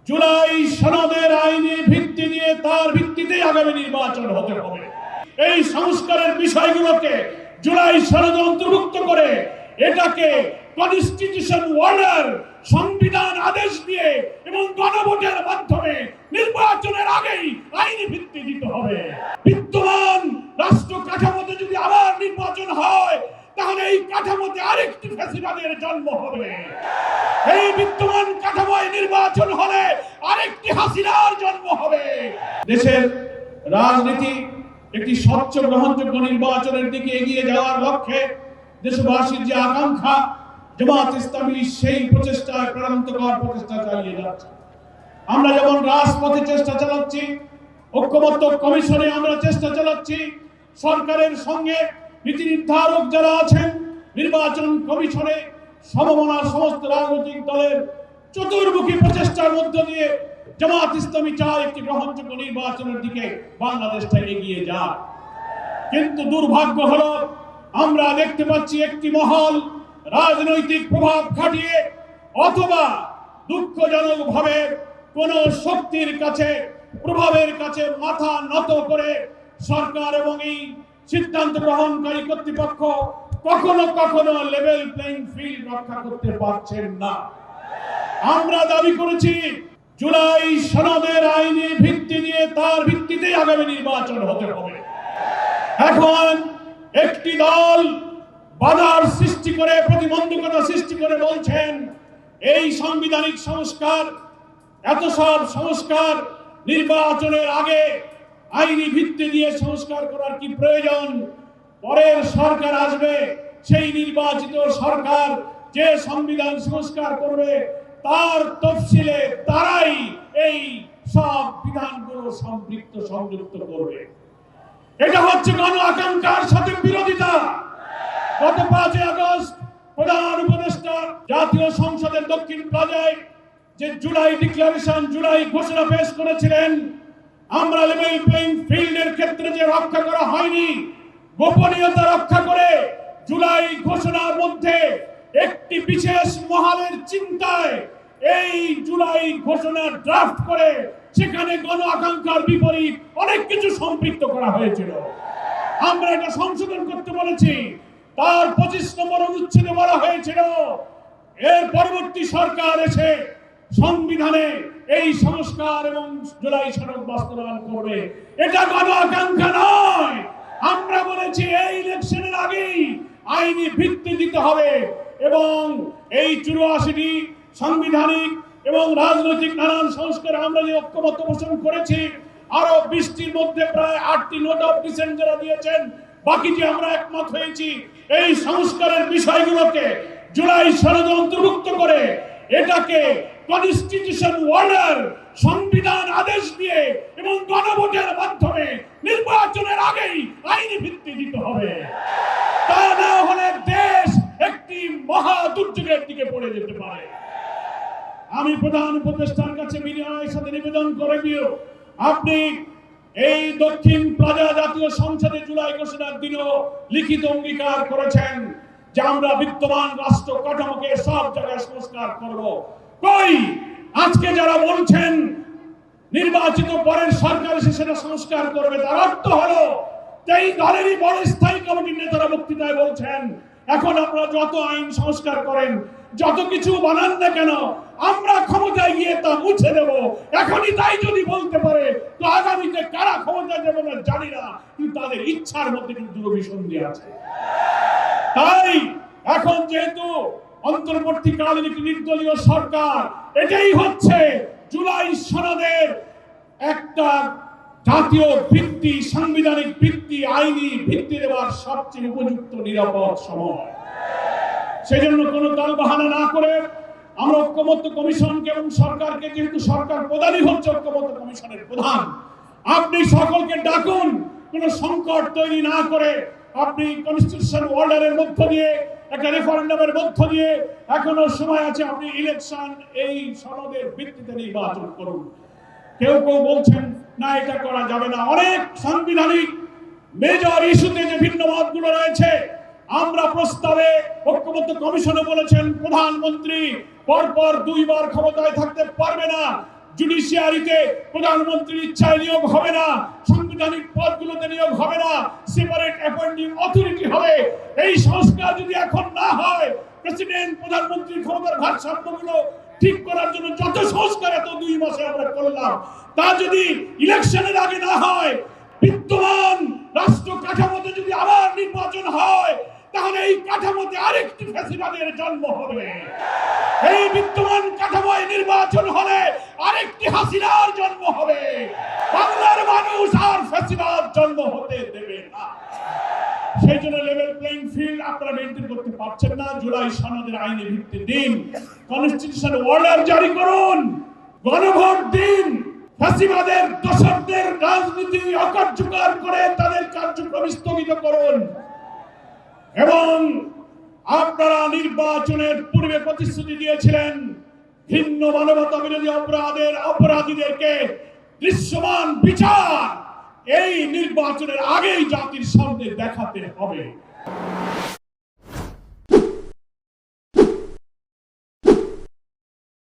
জুলাই সনদের আইনি ভিত্তি দিয়ে তার ভিত্তিতেই আগামী নির্বাচন হতে হবে। এই সংস্কারের বিষয়গুলোকে জুলাই সনদে অন্তর্ভুক্ত করে এটাকে কনস্টিটিউশন অর্ডার, সংবিধান আদেশ দিয়ে এবং গণভোটের মাধ্যমে নির্বাচনের আগেই আইনি ভিত্তি দিতে হবে। বিদ্যমান রাষ্ট্র কাঠামোতে যদি আবার নির্বাচন হয় তাহলে এই কাঠামোতে আরেকটি ফ্যাসিবাদের জন্ম হবে। এই বিদ্যমান কাঠামোয় নির্বাচন হলে আরেকটি হাসিনার জন্ম হবে। দেশের রাজনীতি একটি স্বচ্ছ গ্রহণযোগ্য নির্বাচনের দিকে এগিয়ে যাওয়ার লক্ষ্যে দেশবাসীর যে আকাঙ্ক্ষা, জামাত ইসলামী সেই প্রচেষ্টায় প্রাণান্তকর প্রচেষ্টা চালিয়ে যাচ্ছে। আমরা যেমন রাজপথে চেষ্টা চালাচ্ছি, ঐক্যমত্য কমিশনে আমরা চেষ্টা চালাচ্ছি, সরকারের সঙ্গে নীতি নির্ধারক যারা আছেন নির্বাচন কমিশনে সমমনা সমস্ত রাজনৈতিক দলের চতুর্মুখী প্রচেষ্টার মধ্য দিয়ে জামাত ইসলামী চায় একটি গ্রহণযোগ্য নির্বাচনের দিকে বাংলাদেশটা এগিয়ে যায়। কিন্তু দুর্ভাগ্য হলো আমরা দেখতে পাচ্ছি একটি মহল রাজনৈতিক প্রভাব খাটিয়ে অথবা দুঃখজনকভাবে কোন শক্তির কাছে, প্রভাবের কাছে মাথা নত করে সরকার এবং এই সিদ্ধান্ত গ্রহণকারী কর্তৃপক্ষ কখনো কখনো লেভেল প্লেইং ফিল্ড রক্ষা করতে পারছেন না। আমরা দাবি করেছি জুলাই সনদের আইনি ভিত্তি দিয়ে তার ভিত্তিতেই আগামী নির্বাচন হতে হবে। এখন একটি দল বাধার সৃষ্টি করে, প্রতিবন্ধকতা সৃষ্টি করে বলছেন এই সাংবিধানিক সংস্কার, এত সব সংস্কার নির্বাচনের আগে আইনি ভিত্তি দিয়ে সংস্কার করার কি প্রয়োজন? পরের সরকার আসবে, সেই নির্বাচিত সরকার যে সংবিধান সংস্কার করবে তার তফসিলে তারাই এই সব বিধানগুলো সংযুক্ত করবে। এটা হচ্ছে গণ আকাঙ্ক্ষার সাথে বিরোধিতা। গত 5 আগস্ট প্রধান উপদেষ্টা জাতীয় সংসদের দক্ষিণ প্লাজায় যে জুলাই ডিক্লারেশন, জুলাই ঘোষণা পেশ করেছিলেন, আমরা লেভেল প্লেইং ফিল্ডের ক্ষেত্রে যে রক্ষা করা হয়নি, গোপনীয়তা রক্ষা করে জুলাই ঘোষণার মধ্যে একটি বিশেষ মহলের চিন্তায় এই জুলাই ঘোষণা ড্রাফট করে সেখানে গণ আকাঙ্ক্ষার বিপরীত অনেক কিছু সম্পৃক্ত করা হয়েছিল। আমরা এটা সংশোধন করতে বলেছি। তার 25 নম্বর অনুচ্ছেদে বলা হয়েছিল এর পরবর্তী সরকার এসে সংবিধানে এই সংস্কার এবং জুলাই সনদ বাস্তবায়ন করবে। এটা গণ আকাঙ্ক্ষা নয়। আমরা বলেছি এই ইলেকশনের আগেই আইনি ভিত্তি দিতে হবে এবং এই 84টি সাংবিধানিক এবং রাজনৈতিক নানান সংস্কার আমরা যে ঐক্যমত্য পোষণ করেছি, আরো 20টির মধ্যে প্রায় 8টি নোট অফ ডিসেন্ট যারা দিয়েছেন, বাকি যে আমরা একমত হয়েছি এই সংস্কারের বিষয়গুলোকে জুলাই সনদে অন্তর্ভুক্ত করে এটাকে কনস্টিটিউশন অর্ডার, সংবিধান আদেশ দিয়ে এবং গণভোটের মাধ্যমে নির্বাচনের আগেই আইনি ভিত্তি দিতে হবে। তা না হলে দেশ একটি মহা দুর্যোগের দিকে পড়ে যেতে পারে। আমি প্রধান উপদেষ্টার কাছে বিনয়ের সাথে নিবেদন করে দিও, আপনি এই দক্ষিণ প্লাজা জাতীয় সংসদে জুলাই ঘোষণার দিনও লিখিত অঙ্গীকার করেছেন যে আমরা বিদ্যমান রাষ্ট্র কাঠামোকে সব জায়গায় সংস্কার করব। কই আজকে যারা বলছেন নির্বাচিত পরের সরকার এসে সেটা সংস্কার করবে, তার অর্থ হলো এই দলেরই বড় স্থায়ী কমিটির নেতারা বক্তৃতায় বলছেন এখন আপনারা যত আইন সংস্কার করেন, যত কিছু বানান না কেন, আমরা ক্ষমতায় গিয়ে তা মুছে দেব। এখনই তাই যদি বলতে পারে তো আগামীতে কারা ক্ষমতায় যাবে না জানি না, কিন্তু তাদের ইচ্ছার মধ্যে কিন্তু দুরভিসন্ধি আছে। তাই এখন যেহেতু অন্তর্বর্তীকালীন একটি নির্দলীয় সরকার, এটাই হচ্ছে জুলাই সনদের একটা জাতীয় ভিত্তি, সাংবিধানিক ভিত্তি, আইনি ভিত্তি দেওয়ার সবচেয়ে উপযুক্ত নিরাপদ সময়। সেজন্য কোনো তালবাহানা না করে আমরা ঐক্যমত্য কমিশনকে এবং সরকারকে, যেহেতু সরকার প্রধানই হচ্ছে ঐক্যমত্য কমিশনের প্রধান, আপনি সকলকে ডাকুন। কোনো সংকট তৈরি না করে আপনি কনস্টিটিউশন অর্ডারের মধ্য দিয়ে, একটা রেফারেন্ডামের মধ্য দিয়ে, এখনো সময় আছে, আপনি ইলেকশন এই সনদের ভিত্তিতে নির্বাচন করুন। কেউ কেউ বলছেন না এটা করা যাবে না। অনেক সাংবিধানিক মেজর ইস্যুতে যে ভিন্ন মতগুলো রয়েছে, আমরা প্রস্তাবে ঐক্যমত্য কমিশনে বলেছেন প্রধানমন্ত্রী পরপর 2 বার ক্ষমতায় থাকতে পারবে না। জুডিশিয়ারিতে প্রধানমন্ত্রীর ইচ্ছায় নিয়োগ হবে না, সাংবিধানিক পদগুলোতে নিয়োগ হবে না, সেপারেট অ্যাপয়েন্টিং অথরিটি হবে। এই সংস্কার যদি এখন না হয়, প্রেসিডেন্ট প্রধানমন্ত্রীর ক্ষমতার ভারসাম্যগুলো ঠিক করার জন্য যত সংস্কার এত 2 মাসে আমরা করলাম, তা যদি ইলেকশনের আগে না হয়, বিদ্যমান রাষ্ট্র কাঠামোতে যদি আবার নির্বাচন হয়, তাহলে এই কাঠামোতে আরেকটি ফ্যাসিবাদের জন্ম হবে। এই বিদ্যমান কাঠামোয় নির্বাচন হলে আরেকটি হাসিনার জন্ম হবে। বাংলার মানুষ আর ফ্যাসিবাদ জন্ম হতে দেবে না। সেই জন্য লেভেল প্লেইং ফিল্ড আপনারা মেনটেন করতে পারছেন না। জুলাই সনদের আইনে ভিত্তি দিন, কনস্টিটিউশন অর্ডার জারি করুন, গণভোট দিন, ফ্যাসিবাদের দোসরদের রাজনীতি অকার্যকর করে তাদের কার্যক্রম স্থগিত করুন। এবং আপনারা নির্বাচনের পূর্বে প্রতিশ্রুতি দিয়েছিলেন ভিন্ন মানবতা বিরোধী অপরাধের অপরাধীদেরকে দৃশ্যমান বিচার এই নির্বাচনের আগেই জাতির সামনে দেখাতে হবে।